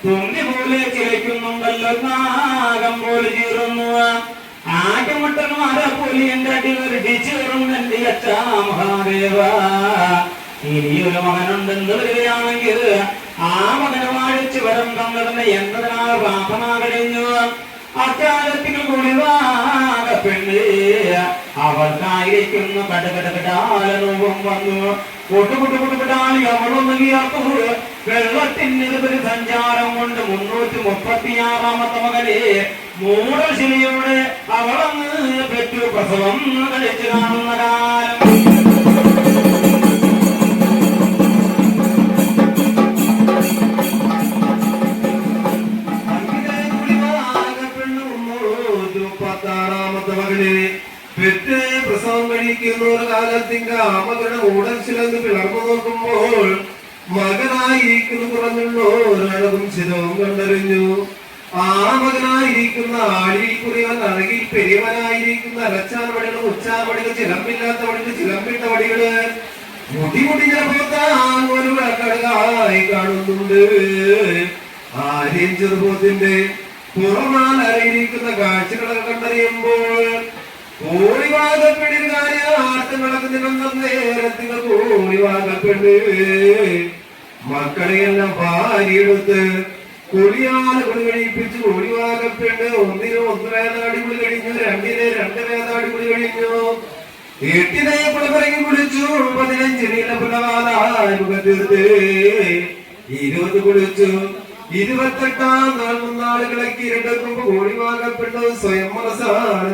തുമ്പി പോലെ ചിലയ്ക്കുന്നുണ്ടല്ലോ നാഗം പോലെ ചീറുന്നു ആറ്റുമുട്ടന്മാരെ പോലെ എന്റെ അടി വെറുടിച്ചേറും എന്റെ അച്ഛാ മഹാദേവ ഇനിയൊരു മകനുണ്ടെന്ന് വരികയാണെങ്കിൽ ആ മകനെ വാഴിച്ച് വരം തന്നിടുന്ന എന്നതിനാൽ പ്രാർത്ഥന കഴിഞ്ഞു അക്കാലത്തിൽ കുളിവാകപ്പെണ്ണ് അവർക്കായിരിക്കുന്നു കടകടകടാലനോവും വന്നു കൊട്ടുകുട്ടുകുട്ടുകുട്ടാളി അവളൊന്ന് വിയർത്തു വെള്ളത്തിന്റെ ഒരു സഞ്ചാരം കൊണ്ട് 336 മകനെ മൂടശിലയോടെ അവളങ്ങ് പെറ്റു പ്രസവം കഴിച്ചു കാണുന്ന കാലം പെറ്റ് പ്രസവം കഴിക്കുന്ന ഒരു കാലത്തിന്റെ ആ മകളുടെ ഊടച്ചിലെന്ന് പിളർന്നു നോക്കുമ്പോൾ മകനായിരിക്കുന്നു കുറഞ്ഞുള്ളോ ഒരഴകും ചിതവും കണ്ടറിഞ്ഞു ആ മകനായിരിക്കുന്ന ആഴിയിൽ കുറിയവൻ അഴകിൽ പെരിയവനായിരിക്കുന്ന അരച്ചാൻ വടികൾ ഉച്ചാൻ വടികൾ ചിലമ്പില്ലാത്ത വടികൾ ചിലമ്പിട്ട വടികള് മുടി ചിലപ്പോത്താൻ ഒരു കടകായി കാണുന്നുണ്ട് ആര്യം ചെറുപ്പത്തിന്റെ പുറമാൻ അറിയിരിക്കുന്ന കാഴ്ചകളൊക്കെ കണ്ടറിയുമ്പോൾ കോളിവാകപ്പെടിൽ കാര്യാർത്ഥങ്ങളൊക്കെ നേരത്തിൽ കോളിവാകപ്പെട് മക്കളെയെല്ലാം ഭാര്യയെടുത്ത് കുളിയാല് കുളി കഴിപ്പിച്ച് കോളിവാകപ്പെട്ട് 1 വേദാടി കുളി കഴിഞ്ഞു 2 വേദാടി കുളി കഴിഞ്ഞു 8 പുളപ്പറങ്ങി കുളിച്ചു 15 പുലവാലായി മുഖത്തീർത്ത് 20 കുളിച്ചു 28-ാം നാൾ മുന്നാളുകളൊക്കെ ഇരട്ടക്കുമ്പോ കോളിവാകപ്പെട്ടു സ്വയം മനസ്സാണ്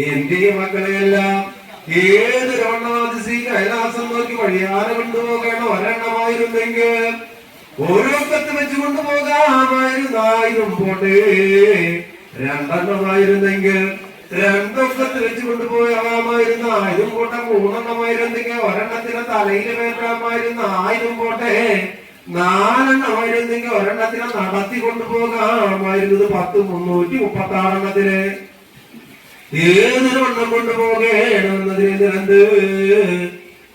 എന്റെ മക്കളെയെല്ലാം ഏത് രവണാദിശ്രീ കൈലാസം നോക്കി വഴിയാറ് കൊണ്ടുപോകണം ഒരെണ്ണമായിരുന്നെങ്കിൽ ഓരോ കത്ത് വെച്ച് കൊണ്ടുപോകാമായിരുന്നായിരുന്നു പോട്ടെ രണ്ടെണ്ണമായിരുന്നെങ്കിൽ രണ്ടൊക്കത്ത് വെച്ച് കൊണ്ടുപോയാമായിരുന്ന ആയുധം പോട്ടെ. മൂന്നെണ്ണമായിരുന്നെങ്കിൽ ഒരെണ്ണത്തിന് തലയിൽ വേണ്ടാമായിരുന്ന ആയുധം പോട്ടെ. നാലെണ്ണമായിരുന്നെങ്കിൽ ഒരെണ്ണത്തിനെ നടത്തി കൊണ്ടുപോകാമായിരുന്നത് 336 ഏതൊരു വണ്ണം കൊണ്ടുപോകേണമെന്നതിന് എന്ത്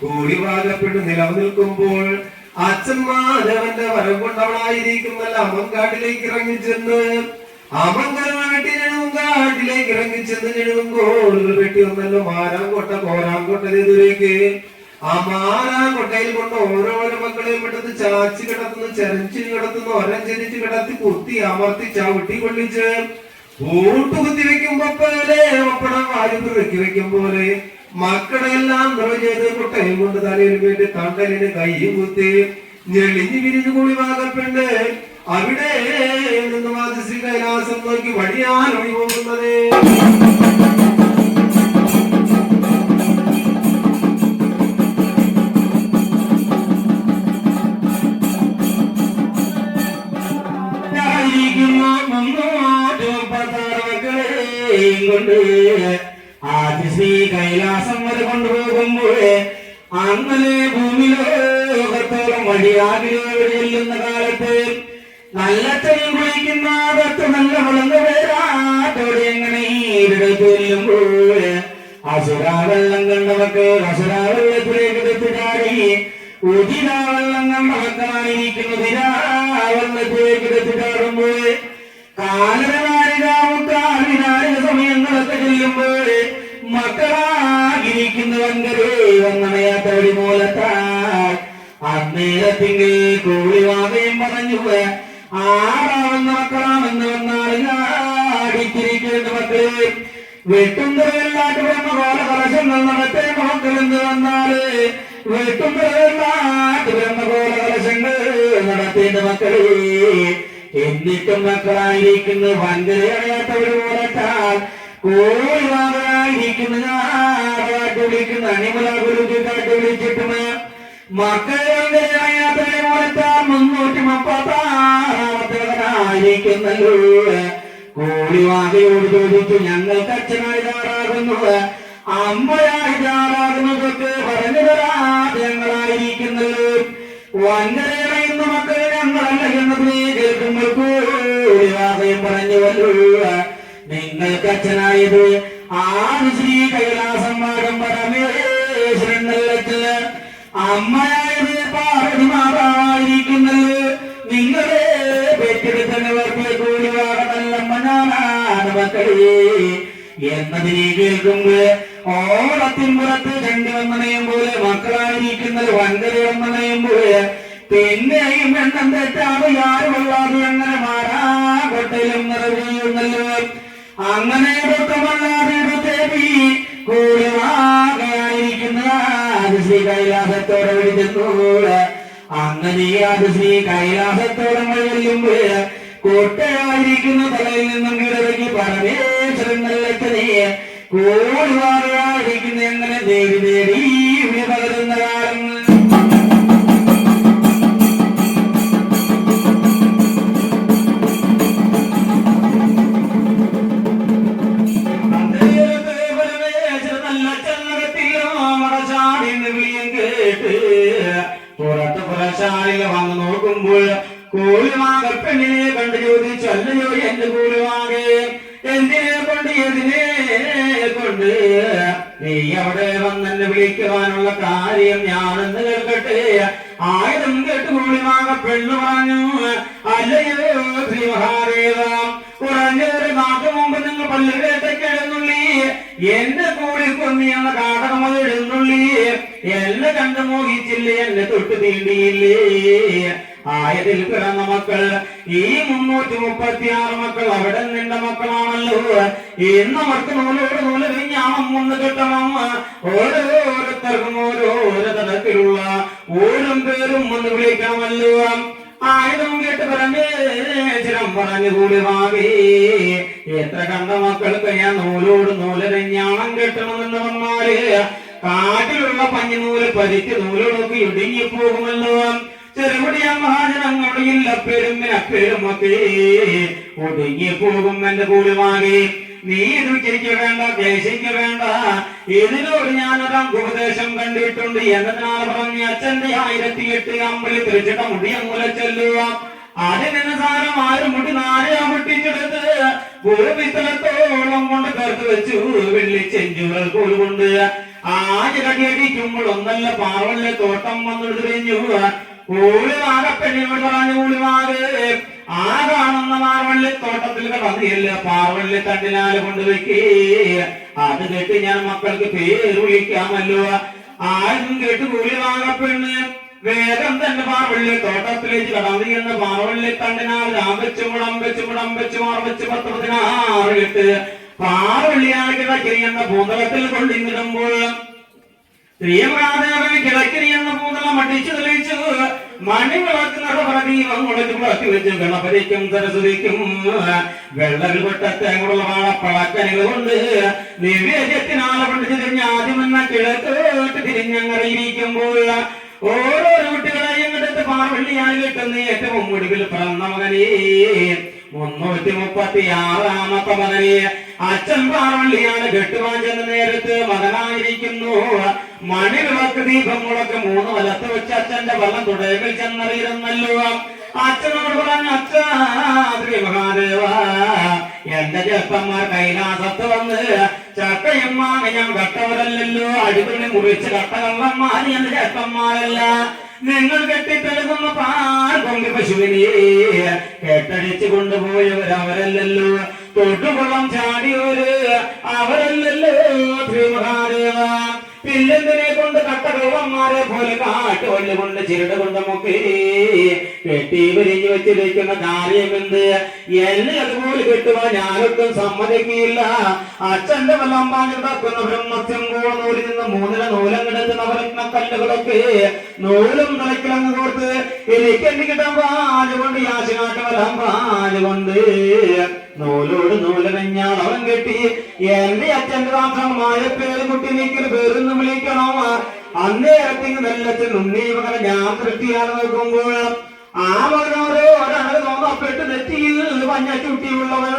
കൂടിവാകപ്പെട്ട് നിലനിൽക്കുമ്പോൾ അച്ഛന്മാരവന്റെ വരം കൊണ്ടവളായിരിക്കുന്നല്ല അമങ്കാട്ടിലേക്ക് ഇറങ്ങിച്ചെന്ന് കാട്ടിലേക്ക് ഇറങ്ങിച്ചെന്ന് ഞെഴുകുമ്പോൾ പെട്ടി ഒന്നല്ലോ മാരാങ്കോട്ട കോരാങ്കോട്ടയിലേക്ക്. ആ മാരാങ്കോട്ടയിൽ കൊണ്ട് ഓരോരോ മക്കളെയും എടുത്ത് ചാച്ചി കിടത്തുന്നു, ചരഞ്ചി കിടത്തുന്നു, ഒരഞ്ചരിച്ച് കിടത്തി കുത്തി അമർത്തി ചവിട്ടി കൊള്ളിച്ച് കൂട്ടുകുത്തി വെക്കുമ്പോ പോലെ ഒപ്പടം വായുപ്പ് വെക്കും പോലെ മക്കളെ എല്ലാം ചെയ്ത് കുട്ടയും കൊണ്ട് തലയിൽ വേണ്ടി തണ്ടലിന് കൈയും കുത്തി ഞെളിഞ്ഞു വിരിഞ്ഞു കൂടി വാകപ്പെണ്ട് അവിടെ നിന്ന് മാതൃശ്രീ കൈലാസം നോക്കി വഴിയാൻ ഒഴി പോകുന്നത്. കൊണ്ട് ആദിശ്രീ കൈലാസം വരെ കൊണ്ടുപോകുമ്പോൾ അങ്ങനെ ഭൂമിലോകത്തോളം വഴിയാകിലോട് ചെല്ലുന്ന കാലത്ത് നല്ല ചെറിയ കുളിക്കുന്ന അകത്ത് നല്ല വളർന്ന പേരാട്ടോടെ എങ്ങനെ ഇവിടെ ചെല്ലുമ്പോൾ അസുരാവെള്ളം കണ്ടവർക്ക് അസുരാവെള്ളത്തിലേക്ക് തെറ്റിച്ചാടി ഉദിരാവെള്ളം കണ്ടവക്കായിരിക്കുന്നു തിരാവെള്ളത്തിലേക്ക് തെറ്റിച്ചാടുമ്പോൾ കാലനാരിക സമയങ്ങളൊക്കെ ചെല്ലുമ്പോൾ മക്കളായിരിക്കുന്ന വങ്കരേ വന്നണയാത്തവടി മൂലത്താൽ അന്നേരത്തിങ്കിൽ കൂളിവാകയും പറഞ്ഞു ആറാവുന്ന മക്കളാണെന്ന് വന്നാടിച്ചിരിക്കേണ്ട മക്കളെ വെട്ടുന്തരല്ലാട്ട് ബ്രഹ്മകോല കലശങ്ങൾ നടത്തേ മക്കളെന്ന് വന്നാല് വെട്ടുന്തരല്ലാട്ട് ബ്രഹ്മകോല കലശങ്ങൾ നടത്തേണ്ട മക്കളെ എന്നിട്ടും മക്കളായിരിക്കുന്ന വൻകരയറിയാത്തവര് പോലത്താൽ കോഴിവാകരായിരിക്കുന്ന കാട്ട് വിളിക്കുന്ന അണിമല ഗുരുക്ക് കാട്ട് വിളിച്ചിട്ടും മക്കളെ വൻകരയറിയാത്തവര് പോലത്താൽ 336 കോഴിവാകയോട് ചോദിച്ചു ഞങ്ങൾക്ക് അച്ഛനായി താറാകുന്നു അമ്മയായി താറാകുന്നതൊക്കെ പറഞ്ഞു തരാതെ ഞങ്ങളായിരിക്കുന്നത് വൻകരയറിയുന്ന മക്കളെ ഞങ്ങളല്ല എന്നതിനെ കേൾക്കുമ്പോൾ കോഴിവാകയും പറഞ്ഞുവല്ലോ നിങ്ങൾക്ക് അച്ഛനായത് ആദിശ്രീ കൈലാസം മാടം പരമേശ്വരൻ നല്ലത്തില് അമ്മയായത് പാർവതി മാതാവായിരിക്കുന്നല്ലോ നിങ്ങളെ പെറ്റെടുത്തവർക്ക് കൂടിവാക നല്ലമ്മ ഞാനാണ് മക്കളെ എന്നതിനെ കേൾക്കുമ്പോൾ ഓളത്തിൻ പുറത്ത് ചണ്ടി വന്നണയും പോലെ മക്കളായിരിക്കുന്നത് വൻകര വന്നണയും പോലെ പിന്നെയും എണ്ണം തെറ്റാതെ ആരും കൊള്ളാതെ അങ്ങനെ മാറാകൊട്ടയിലും നിറവിയുന്നല്ലോ അങ്ങനെ പൊട്ടമല്ലാതെ ദേവി കൂടിവാകയായിരിക്കുന്ന ആദിശ്രീ കൈലാസത്തോടെ വിളിച്ചെന്നു അങ്ങനെ ആദിശ്രീ കൈലാസത്തോടെ ചെല്ലുമ്പോൾ കോട്ടയായിരിക്കുന്ന തലയിൽ നിന്നും കീഴടങ്ങി പരമേശ്വരൻ നല്ലത്തിനെ കോടിവാകയായിരിക്കുന്ന എങ്ങനെ ദേവി ദേവി പകരുന്ന കാലം പുറത്ത് പുറശാലിൽ വന്ന് നോക്കുമ്പോൾ കൂലിവാകൽ പെണ്ണിനെ കണ്ട് ചോദിച്ചു അല്ലയോ എന്റെ കൂലിവാകെ എന്തിനെ കൊണ്ട് എതിനെ കൊണ്ട് നീ അവിടെ വന്നെന്നെ വിളിക്കുവാനുള്ള കാര്യം ഞാനെന്ന് കേൾക്കട്ടെ. ആയിരം കേട്ട് കൂലിവാക പെണ്ണു പറഞ്ഞു അല്ലയോ ശ്രീ മഹാദേവ കുറഞ്ഞൊരു നാട്ടു മുമ്പ് നിങ്ങൾ പള്ളിവേട്ടയ്ക്ക് എഴുന്നള്ളി എന്റെ കൂടി കൊന്നിയെന്ന കാടകമത് എഴുന്നള്ളി എന്നെ കണ്ടു മോഹിച്ചില്ലേ എന്നെ തൊട്ട് തീണ്ടിയില്ലേ. ആയതിൽ പിറന്ന മക്കൾ ഈ 336 മക്കൾ അവിടെ നിന്റെ മക്കളാണല്ലോ. ഇന്ന് അവർക്ക് നൂലോട് നൂല് വിഞ്ഞാണം ഒന്ന് കെട്ടണം. ഓരോരുത്തർക്കും ഓരോരോ തരത്തിലുള്ള ഓരും പേരും ഒന്ന് വിളിക്കാമല്ലോ. ആയുധം കേട്ട് പരമേശ്വരം പറഞ്ഞു കൂടിവാകേ എത്ര കണ്ട മക്കൾക്ക് ഞാൻ നൂലോട് നൂലരഞ്ഞാണം കെട്ടണമെന്ന് വന്നാല് കാട്ടിലുള്ള പഞ്ഞിനൂല് പരിച്ച് നൂലോടൊക്കെ ഇടുങ്ങിപ്പോകുമല്ലോ. ചെറുപടിയ മഹാജനങ്ങളുടെ വഴിയിൽ അപ്പേരുമൊക്കെ ഒടുങ്ങി പോകും എന്റെ കൂലുമാകെ. നീ ദുഃഖിക്ക് വേണ്ട, ക്ലേശിക്ക് വേണ്ട. ഇതിനോട് ഞാനൊരു ഉപദേശം കണ്ടിട്ടുണ്ട്. എന്നതിനാൽ പറഞ്ഞ അച്ഛന്റെ 1008 അമ്പലി തിരിച്ചിട്ട മുടിയങ്ങൂല ചെല്ലുക. അതിന് സാരം 6 മുടി 4 പൊട്ടിച്ചെടുത്ത് ഭൂമിത്തലത്തോളം കൊണ്ട് ചേർത്ത് വെച്ചു. വെള്ളി ചെഞ്ചുകൾ കോലുകൊണ്ട് ആഞ്ഞകടിയടിക്കുമ്പോൾ ഒന്നല്ല പാവലിലെ തോട്ടം വന്നെടുത്തു. കൂലിമാകപ്പെണ്ണിനോട് പറഞ്ഞു, കൂലിമാകെ ആ കാണുന്ന മാർവള്ളി തോട്ടത്തിൽ കടന്നില്ല, പാർവള്ളി തണ്ടിനാല് കൊണ്ടുവയ്ക്കേ. അത് കേട്ട് ഞാൻ മക്കൾക്ക് പേര് വിളിക്കാമല്ലോ. ആരും കേട്ട് കൂലിമാകപ്പെണ്ണ് വേഗം തന്നെ പാർവള്ളി തോട്ടത്തിലേക്ക് കടന്നു എന്ന് പാർവള്ളി തണ്ടിനാൽ രാമ്പെച്ച് മുടമ്പെച്ച് മുടമ്പെച്ച് മാർവെച്ച് 10-16 കേട്ട് പാർവള്ളിയാണ് കിടക്കിരി എന്ന പൂന്തളത്തിൽ കൊണ്ടിടുമ്പോൾ ശ്രീമഹാദേവന് കിടക്കിരി എന്ന പൂന്തളം അടിച്ചു തെളിയിച്ചു. മണിവിളക്ക് നടപടീവം മുളച്ച് വിളക്കി വെച്ചു. ഗണപതിക്കും സരസ്വതിക്കും വെള്ളൽ കൊട്ടത്തേക്കുള്ള വാഴപ്പളക്കനികൾ കൊണ്ട് നിവേദ്യത്തിനാളെ പഠിച്ചു തിരിഞ്ഞ് ആദ്യമെന്ന കിഴക്കോട്ട് തിരിഞ്ഞങ്ങറിയിരിക്കുമ്പോൾ ഓരോരോ കുട്ടികളെയും എടുത്ത് പാർവള്ളിയാണ് കിട്ടുന്ന ഏറ്റവും ഒടുവിൽ പിറന്ന മകനെ 336 മകനെ അച്ഛൻ പാർവള്ളിയാണ് കെട്ടുവാൻ ചെന്ന നേരത്ത് മകനായിരിക്കുന്നു. മണിവിളക്ക് ദീപം മുളക്ക് 3 വലത്ത് വെച്ച് അച്ഛന്റെ വള്ളം തുടയിൽ ചെന്നറിയിരുന്നല്ലോ. അച്ഛനോട് പറഞ്ഞു, അച്ഛാ ശ്രീ മഹാദേവ, എന്റെ ചെറുപ്പന്മാർ കൈലാസത്ത് വന്ന് ചക്കയും മാങ്ങ ഞാൻ കട്ടവരല്ലല്ലോ. അടിപൊളി മുറിച്ച് കട്ടകള്ളന്മാർ എന്റെ ചെറുപ്പന്മാരല്ല. നിങ്ങൾ കെട്ടിത്തെടുക്കുന്ന പാൽ പൊങ്കി പശുവിനെ കെട്ടടിച്ചു കൊണ്ടുപോയവരവരല്ലല്ലോ. തൊട്ടുകൊള്ളം ചാടിയോര് അവരല്ലല്ലോ ശ്രീ മഹാദേവ. പില്ലെന്തിനെ കൊണ്ട് കട്ടകള്ളന്മാരെ പോലെ കാട്ടുവള്ളി കൊണ്ട് ചിരട് കൊണ്ട് മുക്കി കെട്ടി വിരിഞ്ഞു വെച്ചിരിക്കുന്ന കാര്യമെന്ത്? എന്നെ അതുപോലെ കെട്ടുവാൻ ഞാനൊട്ടും സമ്മതിക്കില്ല. അച്ഛന്റെ വല്ലം പാഞ്ഞിടക്കുന്ന ബ്രഹ്മത്യം കൂടെ നൂലിൽ നിന്ന് 3 നൂലം കിടക്കുന്ന നവരത്ന കല്ലുകളൊക്കെ നൂലും തലക്കിലങ്ങ് കോർത്ത് എനിക്ക് കിട്ടാൻ പാലുകൊണ്ട് യാശനാട്ട് വരാൻ പാലുകൊണ്ട് നൂലോട് നൂല് കഴിഞ്ഞാൽ അവൻ കെട്ടി എന്റെ അച്ഛന്റെ താമസമായ പേര് കുട്ടി നീക്കൽ പേരൊന്ന് വിളിക്കണോ? അന്നേരത്തിന് നെല്ലത്തിൽ ഉണ്ണി മകനെ ഞാൻ തൃപ്തിയാൽ നോക്കുമ്പോൾ ആ മകനോരോ ഒരാളെ നോക്കപ്പെട്ട് നെറ്റിയിൽ മഞ്ഞ ചുട്ടിയുള്ളവൻ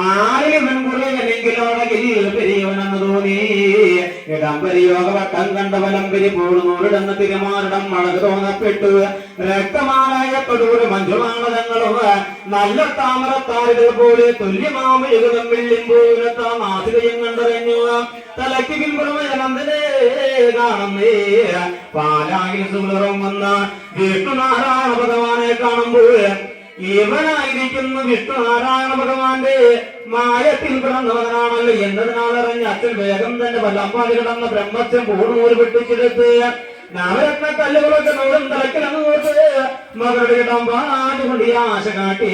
ആരിലും പെൺകുറിയെങ്കിലോടകിൽ പെരിയവനെന്ന് തോന്നി. ഇടംപരിയോഗ വട്ടം കണ്ട വലംപരി പോടുന്നൂരിടന്ന് തിരുമാറിടം മഴക് തോന്നപ്പെട്ടു. രക്തമാലയപ്പെടൂര് മഞ്ജുമാണതങ്ങളും നല്ല താമരത്താരുകൾ പോലെ തുല്യമാമയുഗം വെള്ളിം പോലത്തെ മാതൃകയും കണ്ടറിഞ്ഞു. തലയ്ക്ക് പിൻപുറമേ കാണുന്നേ പാലായിൽ സുളറും വന്ന വിഷ്ണുനാരായണ ഭഗവാനെ കാണുമ്പോൾ ഇവനായിരിക്കുന്നു വിഷ്ണുനാരായണ ഭഗവാന്റെ മായത്തിൽ പിറന്നവനാണല്ലോ എന്നതിനാലറിഞ്ഞ അച്ഛൻ വേഗം തന്നെ വല്ലമ്പാടി കിടന്ന ബ്രഹ്മത്യം പൂർണ്ണൂര് വെട്ടിച്ചെടുത്ത് നവരത്ന കല്ലുകളൊക്കെ നൂറും തലക്കിലങ്ങ് കോർത്ത് മകളുടെ ഇടംപാട് കൊണ്ട് ആശ കാട്ടി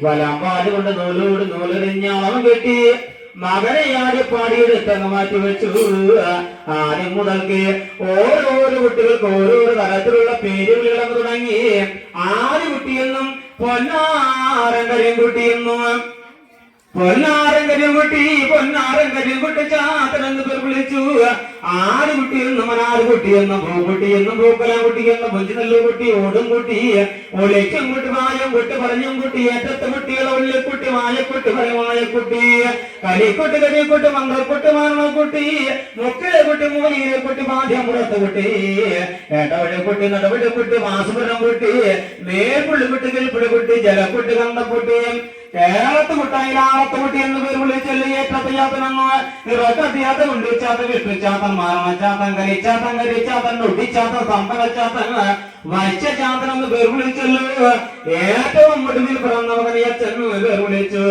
വലമ്പാട് കൊണ്ട് നൂലോട് നൂലെറിഞ്ഞാളം കെട്ടി മകനെ ആടി പാടിയെടുത്തങ്ങ് മാറ്റി വെച്ചു. ആദ്യം മുതൽക്ക് ഓരോരോ കുട്ടികൾക്ക് ഓരോരോ തരത്തിലുള്ള പേരുവിളികളങ്ങ് തുടങ്ങി. ആദ്യ കുട്ടിയെന്നും പൊന്നാരൻ കരിയൻകുട്ടിയെന്നും പൊന്നാരൻ കരിയൻകുട്ടി ചാത്തനെന്ന് പേർ വിളിച്ചു. ആറ് കുട്ടിയെന്നും അനാറുകുട്ടിയെന്നും പൂക്കുട്ടിയെന്നും പൂക്കലാൻകുട്ടിയെന്നും പൊഞ്ചിനല്ലു കുട്ടി ഓടും കുട്ടി ഒളിക്കും കുട്ടി വായം കുട്ടി പറഞ്ഞും കുട്ടി ഏറ്റത്തെ കുട്ടികൾ ഒള്ളിക്കുട്ടി വായക്കുട്ടി പറയവായക്കുട്ടി കളിക്കുട്ടി കരിക്കുട്ടി മംഗൾക്കുട്ടി മാരണക്കുട്ടി മുക്കിലെ കുട്ടി മൂലീരെ കുട്ടി മാധ്യമുറത്ത് കുട്ടി ഏട്ടവഴി കുട്ടി നടവഴി കുട്ടി മാസുപുരം കുട്ടി മേൽപ്പുള്ളി കുട്ടി കിൽപ്പുള്ളി കുട്ടി ജലക്കുട്ടി കണ്ടക്കുട്ടി കേരളത്ത് മുട്ടായിലാളത്ത് കുട്ടി എന്ന് പേര് വിളിച്ചല്ലേ ഏറ്റത്തയ്യാത്തനെന്ന് ഇറക്കത്തിയാത്ത ഉണ്ടിച്ചാത്ത വിഷ്ണുച്ചാത്തൻ മാരണച്ചാത്തൻ കരിച്ചാത്തൻ കരിച്ചാത്തൻ ഒട്ടിച്ചാത്തൻ സമ്പനച്ചാത്തൻ വൈശ്യചാത്തൻ എന്ന് പേര് വിളിച്ചല്ലോ. ഏറ്റവും ഒടുവിൽ പിറന്നവൻ അച്ഛൻ പേര് വിളിച്ചു.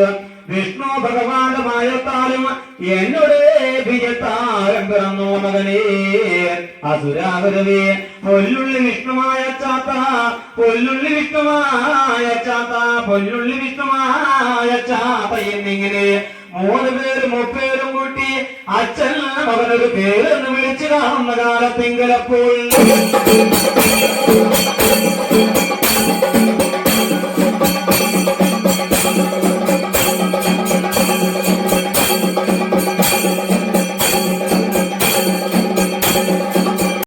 വിഷ്ണു ഭഗവാന്റെ മായത്താലും എന്നോട് വിജയത്താലും പിറന്നു മകനെ അസുരാവരവേ പൊല്ലുള്ളി വിഷ്ണുമായ ചാത്ത പൊല്ലുള്ളി വിഷ്ണുമായ ചാത്ത പൊല്ലുള്ളി വിഷ്ണുമായ ചാത്ത എന്നിങ്ങനെ 3 പേരും 3 പേരും കൂട്ടി അച്ഛൻ മകനൊരു പേരെന്ന് വിളിച്ചു കാണുന്ന കാലത്തെങ്കിലപ്പോൾ